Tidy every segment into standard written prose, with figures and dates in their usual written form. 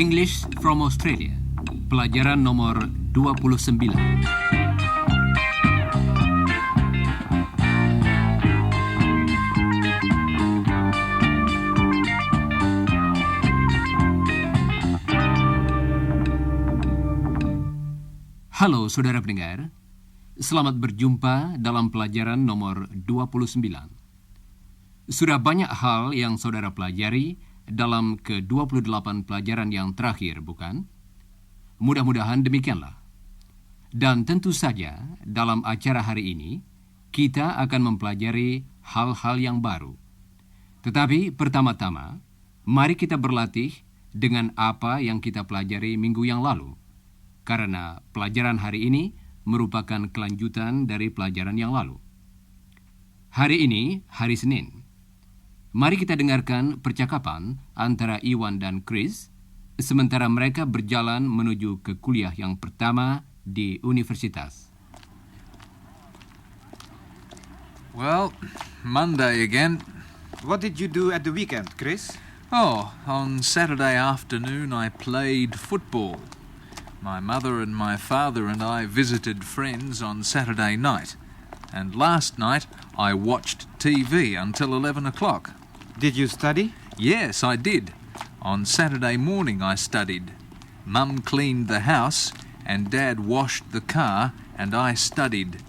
English from Australia, pelajaran nomor 29. Halo saudara pendengar, selamat berjumpa dalam pelajaran nomor 29. Sudah banyak hal yang saudara pelajari dalam ke-28 pelajaran yang terakhir, bukan? Mudah-mudahan demikianlah. Dan tentu saja, dalam acara hari ini, kita akan mempelajari hal-hal yang baru. Tetapi pertama-tama, mari kita berlatih dengan apa yang kita pelajari minggu yang lalu. Karena pelajaran hari ini merupakan kelanjutan dari pelajaran yang lalu. Hari ini, hari Senin. Mari kita dengarkan percakapan antara Iwan dan Chris sementara mereka berjalan menuju ke kuliah yang pertama di universitas. Well, Monday again. What did you do at the weekend, Chris? Oh, on Saturday afternoon I played football. My mother and my father and I visited friends on Saturday night. And last night I watched TV until 11 o'clock. Did you study? Yes, I did. On Saturday morning I studied. Mum cleaned the house and Dad washed the car and I studied.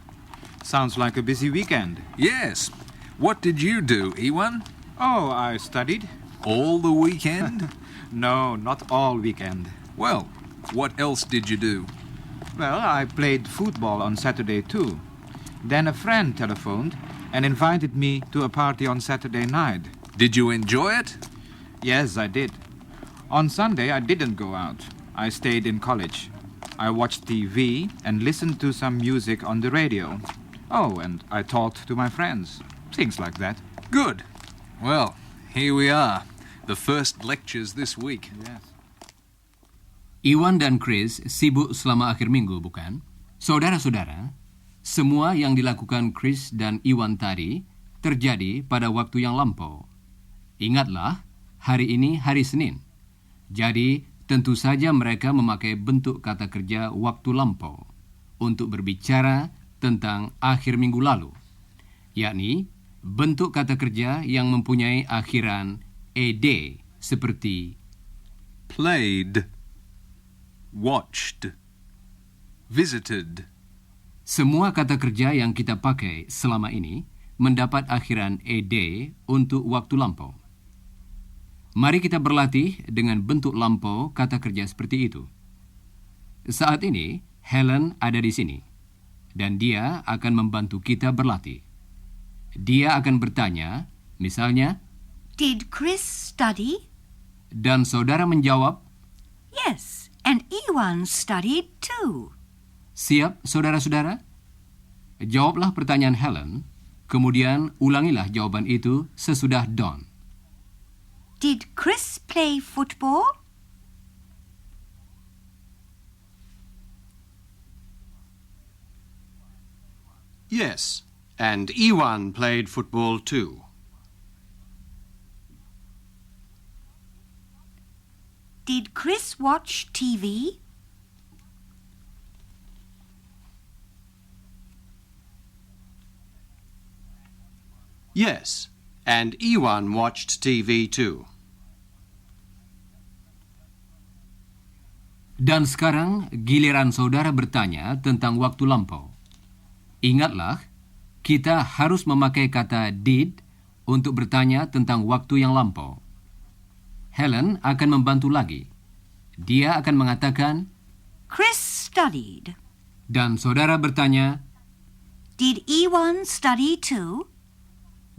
Sounds like a busy weekend. Yes. What did you do, Ewan? Oh, I studied. All the weekend? No, not all weekend. Well, what else did you do? Well, I played football on Saturday too. Then a friend telephoned and invited me to a party on Saturday night. Did you enjoy it? Yes, I did. On Sunday, I didn't go out. I stayed in college. I watched TV and listened to some music on the radio. Oh, and I talked to my friends. Things like that. Good. Well, here we are. The first lectures this week. Yes. Iwan dan Chris sibuk selama akhir minggu, bukan? Saudara-saudara, semua yang dilakukan Chris dan Iwan tadi terjadi pada waktu yang lampau. Ingatlah, hari ini hari Senin. Jadi, tentu saja mereka memakai bentuk kata kerja waktu lampau untuk berbicara tentang akhir minggu lalu, yakni bentuk kata kerja yang mempunyai akhiran ed seperti Played, watched, visited. Semua kata kerja yang kita pakai selama ini mendapat akhiran ed untuk waktu lampau. Mari kita berlatih dengan bentuk lampau kata kerja seperti itu. Saat ini, Helen ada di sini, dan dia akan membantu kita berlatih. Dia akan bertanya, misalnya, Did Chris study? Dan saudara menjawab, Yes, and Ewan studied too. siap saudara-saudara? Jawablah pertanyaan Helen, kemudian ulangilah jawaban itu sesudah Don. Did Chris play football? Yes, and Ewan played football too. Did Chris watch TV? Yes, and Ewan watched TV too. Dan sekarang giliran saudara bertanya tentang waktu lampau. Ingatlah, kita harus memakai kata did untuk bertanya tentang waktu yang lampau. Helen akan membantu lagi. Dia akan mengatakan, Chris studied. dan saudara bertanya, Did Ewan study too?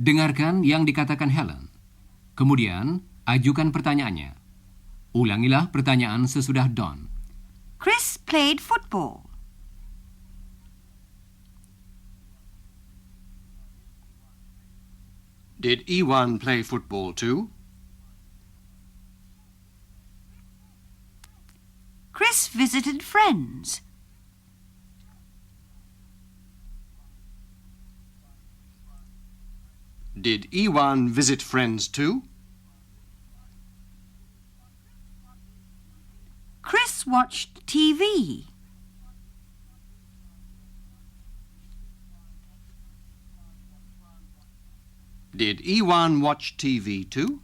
dengarkan yang dikatakan Helen. Kemudian, ajukan pertanyaannya. Ulangilah pertanyaan sesudah Don. Chris played football. Did Ewan play football too? Chris visited friends. Did Ewan visit friends too? watched TV. Did Iwan watch TV too?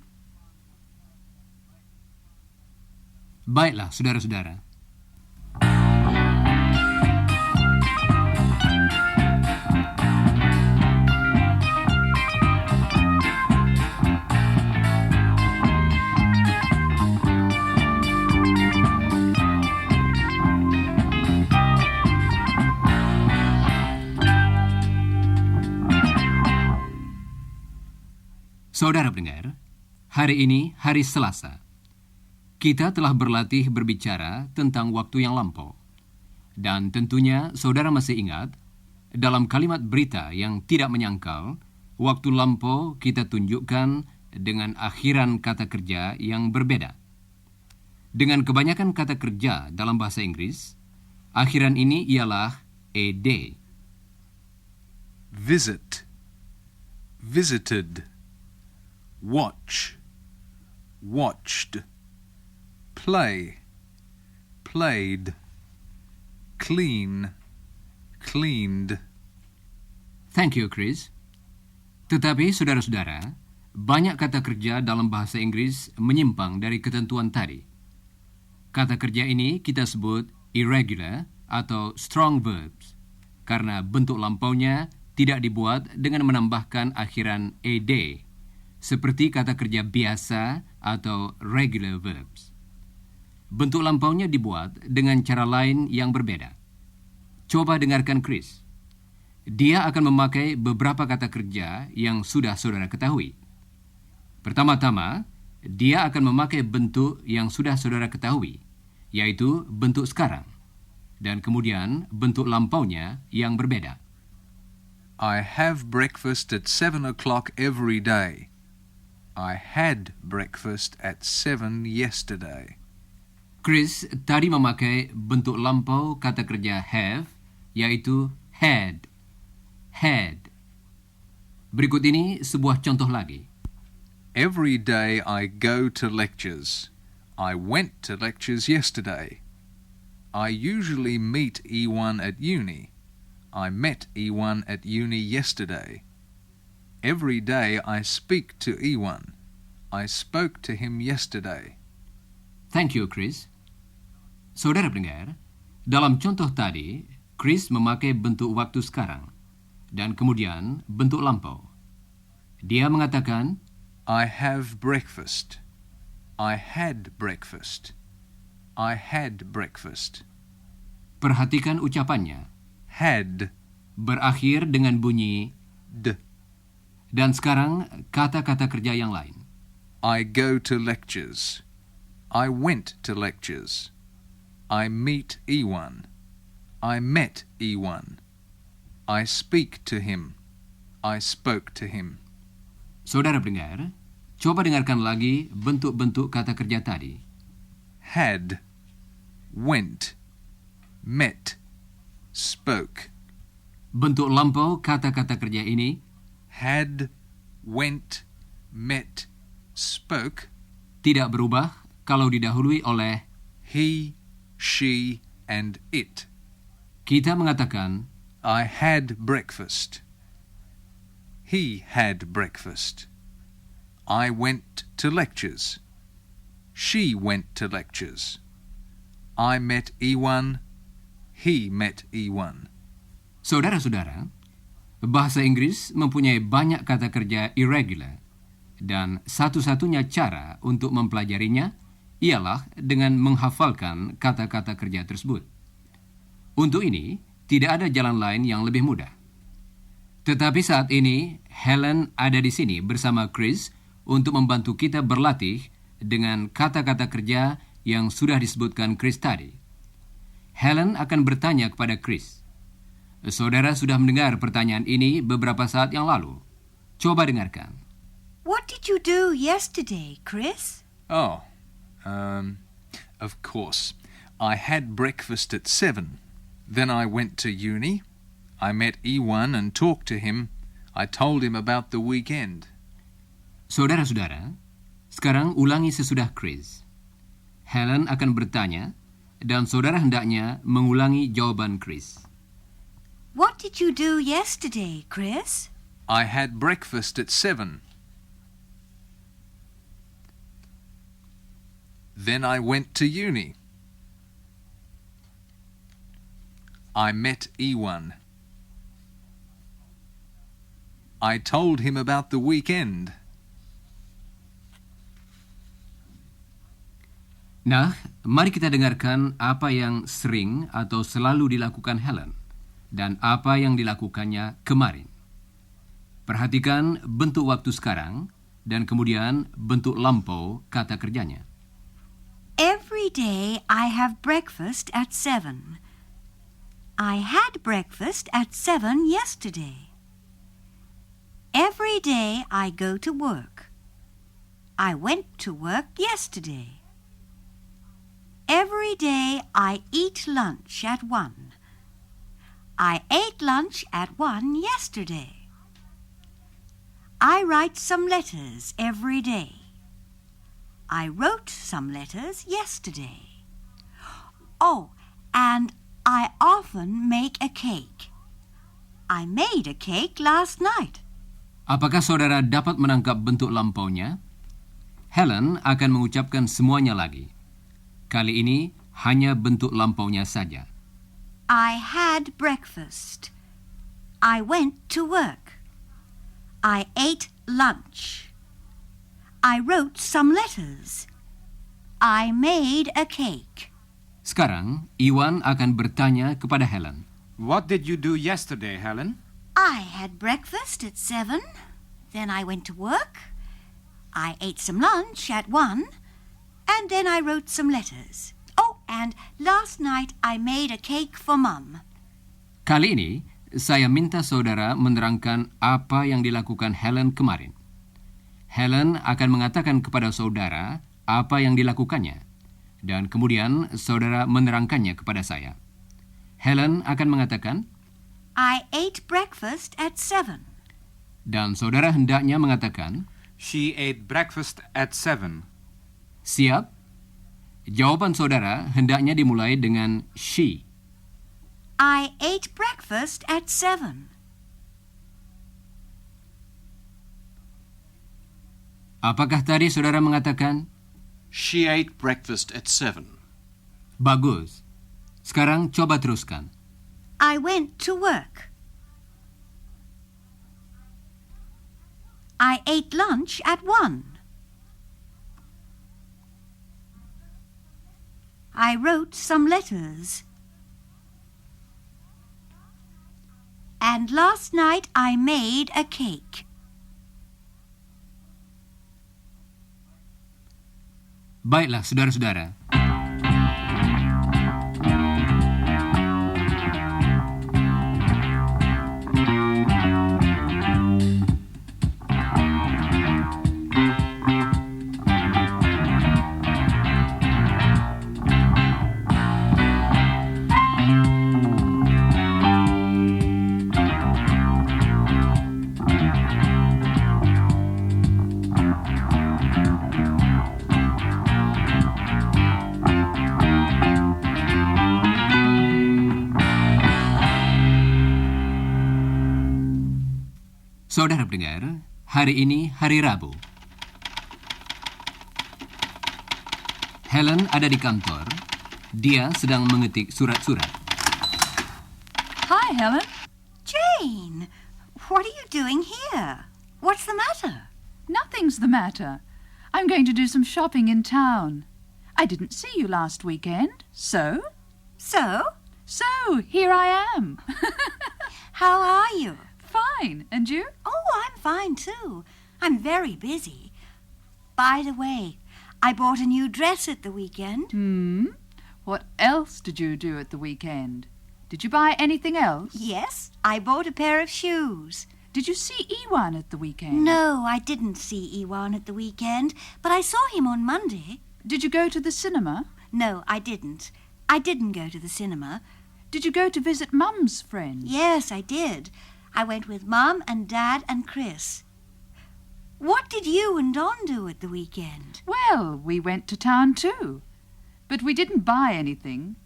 Baiklah, saudara-saudara. Saudara pendengar, hari ini hari Selasa. Kita telah berlatih berbicara tentang waktu yang lampau. Dan tentunya saudara masih ingat, dalam kalimat berita yang tidak menyangkal, waktu lampau kita tunjukkan dengan akhiran kata kerja yang berbeda. Dengan kebanyakan kata kerja dalam bahasa Inggris, akhiran ini ialah a day. Visit, visited. Watch, watched. Play, played. Clean, cleaned. Thank you, Chris. Tetapi, saudara-saudara, banyak kata kerja dalam bahasa Inggris menyimpang dari ketentuan tadi. Kata kerja ini kita sebut irregular atau strong verbs, karena bentuk lampaunya tidak dibuat dengan menambahkan akhiran ed, seperti kata kerja biasa atau regular verbs. Bentuk lampaunya dibuat dengan cara lain yang berbeda. Coba dengarkan Chris. Dia akan memakai beberapa kata kerja yang sudah saudara ketahui. Pertama-tama, dia akan memakai bentuk yang sudah saudara ketahui, yaitu bentuk sekarang, dan kemudian bentuk lampaunya yang berbeda. I have breakfast at 7 o'clock every day. I had breakfast at 7 yesterday. Chris tadi memakai bentuk lampau kata kerja have, yaitu had. Had. Berikut ini sebuah contoh lagi. Every day I go to lectures. I went to lectures yesterday. I usually meet E1 at uni. I met E1 at uni yesterday. Every day I speak to E1. I spoke to him yesterday. Thank you, Chris. Saudara pendengar, dalam contoh tadi, Chris memakai bentuk waktu sekarang dan kemudian bentuk lampau. Dia mengatakan, I have breakfast. I had breakfast. I had breakfast. Perhatikan ucapannya. Had. Berakhir dengan bunyi D. dan sekarang kata-kata kerja yang lain. I go to lectures. I went to lectures. I meet E1. I met E1. I speak to him. I spoke to him. Saudara pendengar, coba dengarkan lagi bentuk-bentuk kata kerja tadi. Had. Went. Met. Spoke. Bentuk lampau kata-kata kerja ini Had. Went. Met. Spoke. tidak berubah kalau didahului oleh He, she, and it. kita mengatakan I had breakfast. He had breakfast. I went to lectures. She went to lectures. I met E1. He met E1. saudara-saudara, bahasa Inggris mempunyai banyak kata kerja irregular dan satu-satunya cara untuk mempelajarinya ialah dengan menghafalkan kata-kata kerja tersebut. Untuk ini, tidak ada jalan lain yang lebih mudah. Tetapi saat ini, Helen ada di sini bersama Chris untuk membantu kita berlatih dengan kata-kata kerja yang sudah disebutkan Chris tadi. Helen akan bertanya kepada Chris. Saudara sudah mendengar pertanyaan ini beberapa saat yang lalu. Coba dengarkan. What did you do yesterday, Chris? Oh, of course. I had breakfast at 7. Then I went to uni. I met E1 and talked to him. I told him about the weekend. Saudara-saudara, sekarang ulangi sesudah Chris. Helen akan bertanya, dan saudara hendaknya mengulangi jawaban Chris. What did you do yesterday, Chris? I had breakfast at 7. Then I went to uni. I met Ewan. I told him about the weekend. Nah, mari kita dengarkan apa yang sering atau selalu dilakukan Helen dan apa yang dilakukannya kemarin. Perhatikan bentuk waktu sekarang dan kemudian bentuk lampau kata kerjanya. Every day I have breakfast at 7. I had breakfast at 7 yesterday. Every day I go to work. I went to work yesterday. Every day I eat lunch at 1. I ate lunch at 1 yesterday. I write some letters every day. I wrote some letters yesterday. Oh, and I often make a cake. I made a cake last night. Apakah saudara dapat menangkap bentuk lampaunya? Helen akan mengucapkan semuanya lagi. Kali ini hanya bentuk lampaunya saja. I had breakfast. I went to work. I ate lunch. I wrote some letters. I made a cake. Sekarang, Iwan akan bertanya kepada Helen. What did you do yesterday, Helen? I had breakfast at 7. Then I went to work. I ate some lunch at 1. And then I wrote some letters. Oh, and last night I made a cake for Mum. Kali ini, saya minta saudara menerangkan apa yang dilakukan Helen kemarin. Helen akan mengatakan kepada saudara apa yang dilakukannya. Dan kemudian saudara menerangkannya kepada saya. Helen akan mengatakan, I ate breakfast at 7. dan saudara hendaknya mengatakan, She ate breakfast at 7. siap? Jawaban saudara hendaknya dimulai dengan she. I ate breakfast at 7. Apakah tadi saudara mengatakan, She ate breakfast at 7. bagus. Sekarang coba teruskan. I went to work. I ate lunch at 1. I wrote some letters. And last night I made a cake. Baiklah, saudara-saudara. Saudara pendengar, hari ini hari Rabu. Helen ada di kantor. Dia sedang mengetik surat-surat. Hi, Helen. Jane, what are you doing here? What's the matter? Nothing's the matter. I'm going to do some shopping in town. I didn't see you last weekend, so? So, So, here I am. how are you? Fine, and you? Oh, I'm fine too. I'm very busy. By the way, I bought a new dress at the weekend. What else did you do at the weekend? Did you buy anything else? Yes, I bought a pair of shoes. Did you see Ewan at the weekend? No, I didn't see Ewan at the weekend, but I saw him on Monday. Did you go to the cinema? No, I didn't. I didn't go to the cinema. Did you go to visit Mum's friends? Yes, I did. I went with Mum and Dad and Chris. What did you and Don do at the weekend? Well, we went to town too. but we didn't buy anything.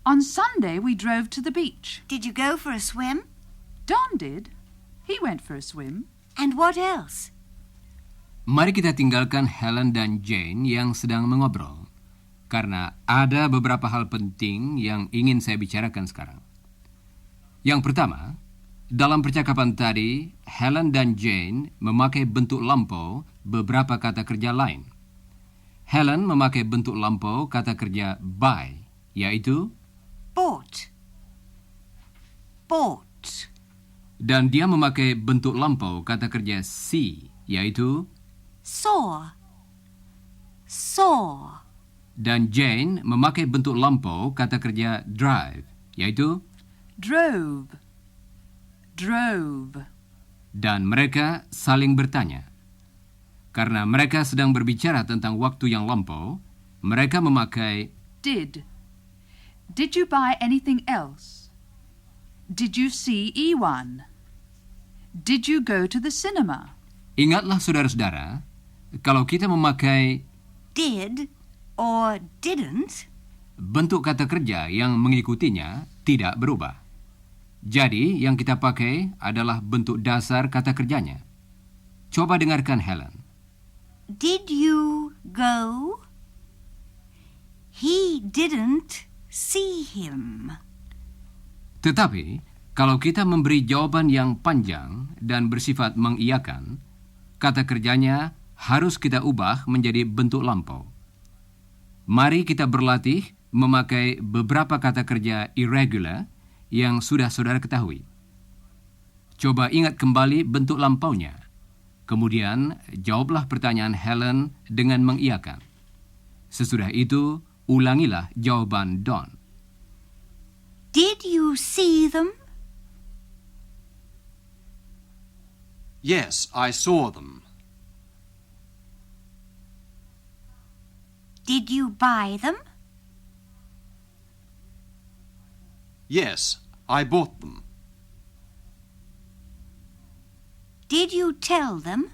On Sunday we drove to the beach. Did you go for a swim? Don did. He went for a swim. And what else? Mari kita tinggalkan Helen dan Jane yang sedang mengobrol, karena ada beberapa hal penting yang ingin saya bicarakan sekarang. Yang pertama, dalam percakapan tadi, Helen dan Jane memakai bentuk lampau beberapa kata kerja lain. Helen memakai bentuk lampau kata kerja buy, yaitu Bought. Bought. dan dia memakai bentuk lampau kata kerja see, yaitu Saw. Saw. dan Jane memakai bentuk lampau kata kerja drive, yaitu Drove. Drove. dan mereka saling bertanya. Karena mereka sedang berbicara tentang waktu yang lampau, mereka memakai Did. Did you buy anything else? Did you see Ewan? Did you go to the cinema? Ingatlah saudara-saudara, kalau kita memakai Did or didn't, bentuk kata kerja yang mengikutinya tidak berubah. Jadi, yang kita pakai adalah bentuk dasar kata kerjanya. Coba dengarkan Helen. did you go? He didn't see him. Tetapi, kalau kita memberi jawaban yang panjang dan bersifat mengiyakan, kata kerjanya harus kita ubah menjadi bentuk lampau. Mari kita berlatih memakai beberapa kata kerja irregular yang sudah saudara ketahui. Coba ingat kembali bentuk lampaunya. Kemudian, jawablah pertanyaan Helen dengan mengiyakan. Sesudah itu, ulangilah jawaban Don. Did you see them? Yes, I saw them. Did you buy them? Yes, I bought them. Did you tell them?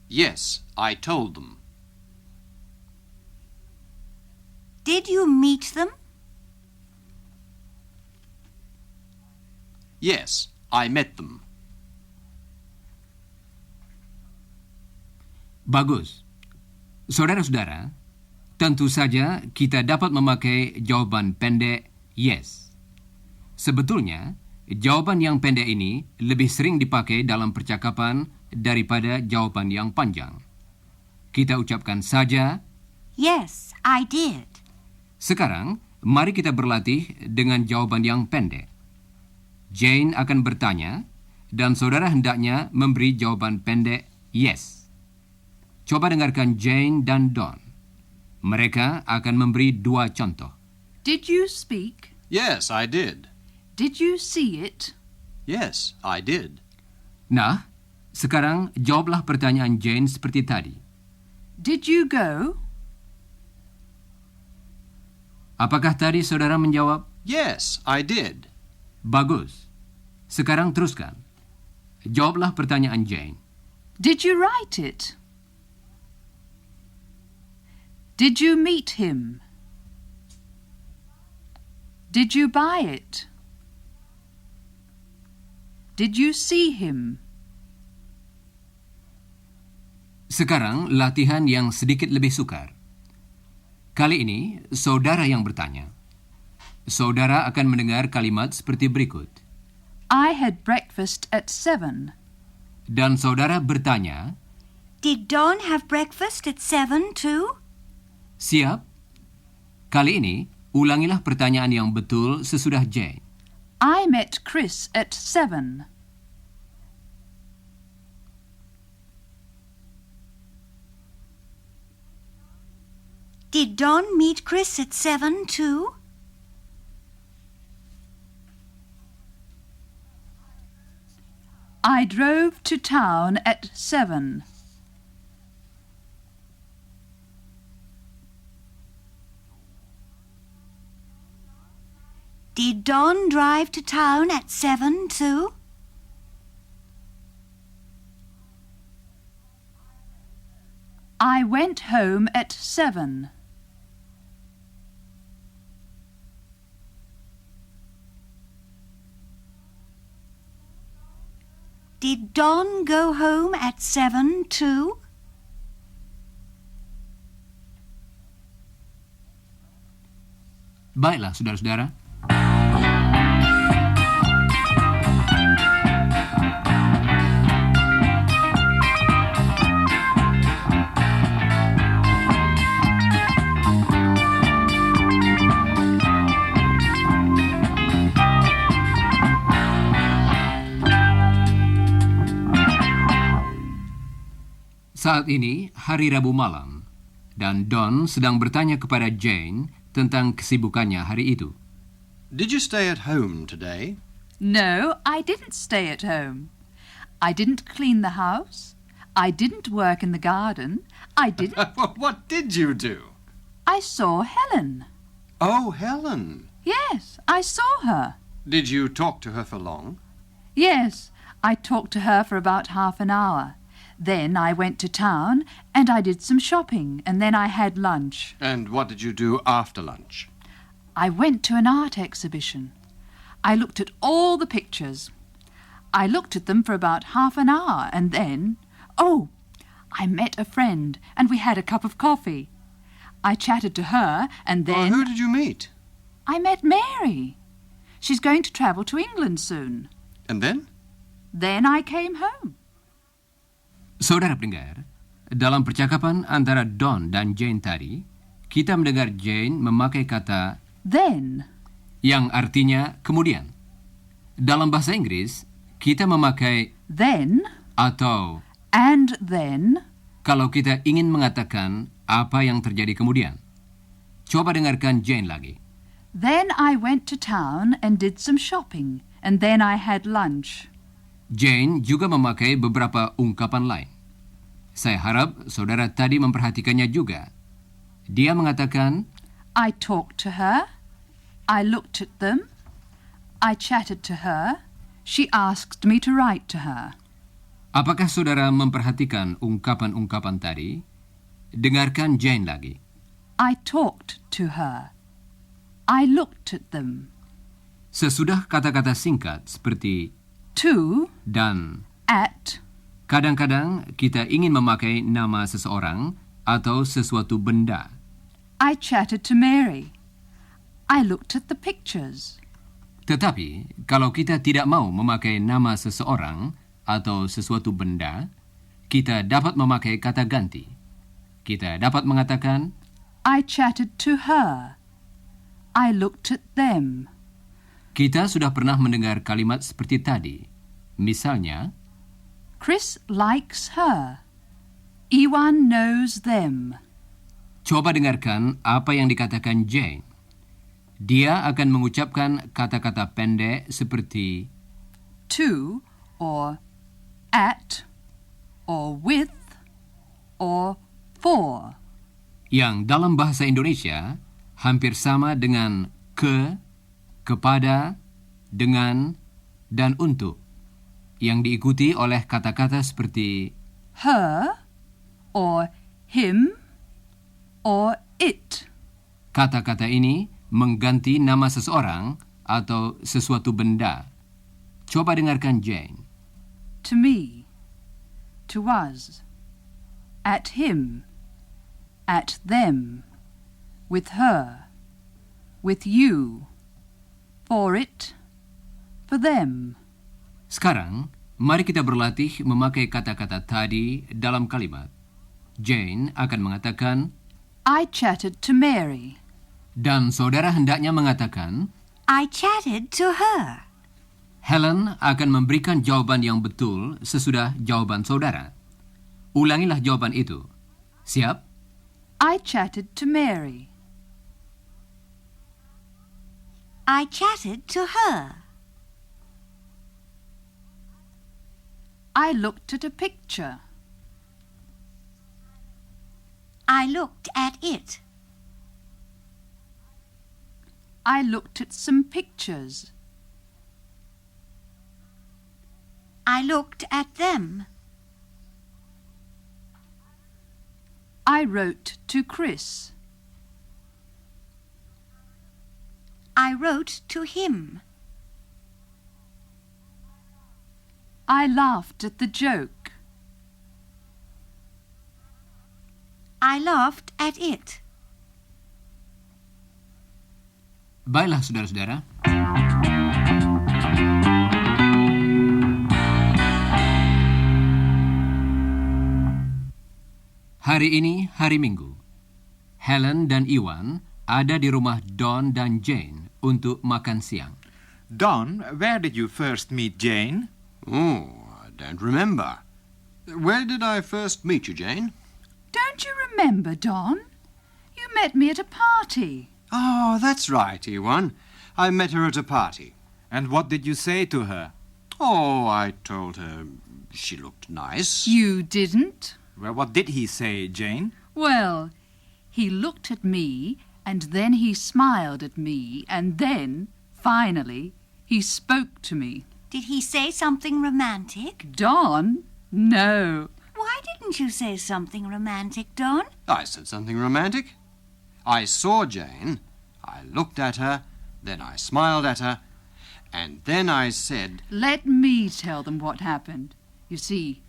Yes, I told them. Did you meet them? Yes, I met them. Bagus. Saudara-saudara, tentu saja kita dapat memakai jawaban pendek yes. Sebetulnya, jawaban yang pendek ini lebih sering dipakai dalam percakapan daripada jawaban yang panjang. Kita ucapkan saja, Yes, I did. sekarang mari kita berlatih dengan jawaban yang pendek. Jane akan bertanya, dan saudara hendaknya memberi jawaban pendek yes. Coba dengarkan Jane dan Don. Mereka akan memberi 2 contoh. Did you speak? Yes, I did. Did you see it? Yes, I did. Nah, sekarang jawablah pertanyaan Jane seperti tadi. Did you go? Apakah tadi saudara menjawab? Yes, I did. Bagus. Sekarang teruskan. Jawablah pertanyaan Jane. Did you write it? Did you meet him? Did you buy it? Did you see him? Sekarang latihan yang sedikit lebih sukar. Kali ini, saudara yang bertanya. Saudara akan mendengar kalimat seperti berikut. I had breakfast at 7. Dan saudara bertanya, Did Don have breakfast at 7 too? siap? Kali ini, ulangilah pertanyaan yang betul sesudah Jane. I met Chris at 7. Did Don meet Chris at 7 too? I drove to town at 7. Did Don drive to town at 7 too? I went home at 7. Did Don go home at 7 too? Baiklah, saudara-saudara. Saat ini hari Rabu malam, dan Don sedang bertanya kepada Jane tentang kesibukannya hari itu. Did you stay at home today? No, I didn't stay at home. I didn't clean the house. I didn't work in the garden. I didn't... What did you do? I saw Helen. Oh, Helen. Yes, I saw her. Did you talk to her for long? Yes, I talked to her for about half an hour. Then I went to town and I did some shopping and then I had lunch. And what did you do after lunch? I went to an art exhibition. I looked at all the pictures. I looked at them for about half an hour and then... Oh, I met a friend and we had a cup of coffee. I chatted to her and then... Who did you meet? I met Mary. She's going to travel to England soon. And then? Then I came home. Saudara pendengar, dalam percakapan antara Don dan Jane tadi, kita mendengar Jane memakai kata Then. yang artinya kemudian. Dalam bahasa Inggris, kita memakai Then. atau And then. kalau kita ingin mengatakan apa yang terjadi kemudian. Coba dengarkan Jane lagi. Then I went to town and did some shopping, and then I had lunch. Jane juga memakai beberapa ungkapan lain. Saya harap saudara tadi memperhatikannya juga. Dia mengatakan, I talked to her. I looked at them. I chatted to her. She asked me to write to her. apakah saudara memperhatikan ungkapan-ungkapan tadi? Dengarkan Jane lagi. I talked to her. I looked at them. Sesudah kata-kata singkat seperti To, dan, at, kadang-kadang kita ingin memakai nama seseorang atau sesuatu benda. I chatted to Mary. I looked at the pictures. Tetapi, kalau kita tidak mau memakai nama seseorang atau sesuatu benda, kita dapat memakai kata ganti. Kita dapat mengatakan, I chatted to her. I looked at them. kita sudah pernah mendengar kalimat seperti tadi. Misalnya, Chris likes her. Iwan knows them. coba dengarkan apa yang dikatakan Jane. Dia akan mengucapkan kata-kata pendek seperti To, or at, or with, or for. yang dalam bahasa Indonesia hampir sama dengan ke, kepada, dengan, dan untuk, yang diikuti oleh kata-kata seperti Her, or him, or it. kata-kata ini mengganti nama seseorang atau sesuatu benda. Coba dengarkan Jane. To me, to us, at him, at them, with her, with you, for it, for them. Sekarang, mari kita berlatih memakai kata-kata tadi dalam kalimat. Jane akan mengatakan, I chatted to Mary. dan saudara hendaknya mengatakan, I chatted to her. Helen akan memberikan jawaban yang betul sesudah jawaban saudara. Ulangilah jawaban itu. Siap? I chatted to Mary. I chatted to her. I looked at a picture. I looked at it. I looked at some pictures. I looked at them. I wrote to Chris. I wrote to him. I laughed at the joke. I laughed at it. Baiklah, saudara-saudara. Hari ini hari Minggu. Helen dan Iwan ada di rumah Don dan Jane untuk makan siang. Don, where did you first meet Jane? Oh, I don't remember. Where did I first meet you, Jane? Don't you remember, Don? You met me at a party. Oh, that's right, Iwan. I met her at a party. And what did you say to her? Oh, I told her she looked nice. You didn't? Well, what did he say, Jane? Well, he looked at me, and then he smiled at me, and then, finally, he spoke to me. Did he say something romantic? Don? No. Why didn't you say something romantic, Don? I said something romantic. I saw Jane, I looked at her, then I smiled at her, and then I said... Let me tell them what happened. You see,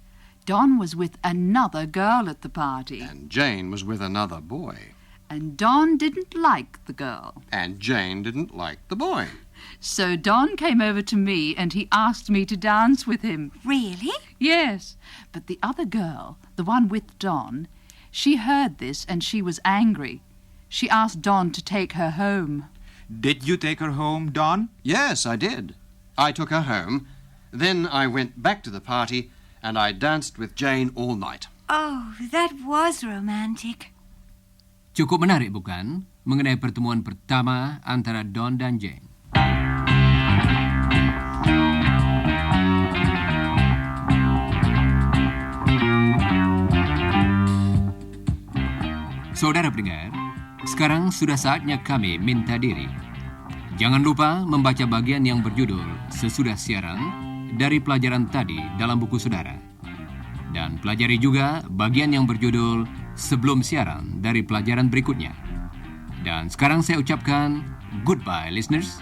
Don was with another girl at the party, And Jane was with another boy. and Don didn't like the girl. And Jane didn't like the boy. So Don came over to me and he asked me to dance with him. Really? Yes, but the other girl, the one with Don, she heard this and she was angry. She asked Don to take her home. Did you take her home, Don? Yes, I did. I took her home. Then I went back to the party and I danced with Jane all night. Oh, that was romantic. Cukup menarik, bukan? Mengenai pertemuan pertama antara Don dan Jane. Saudara pendengar, sekarang sudah saatnya kami minta diri. Jangan lupa membaca bagian yang berjudul sesudah siaran dari pelajaran tadi dalam buku saudara. Dan pelajari juga bagian yang berjudul sebelum siaran dari pelajaran berikutnya. Dan sekarang saya ucapkan goodbye, listeners.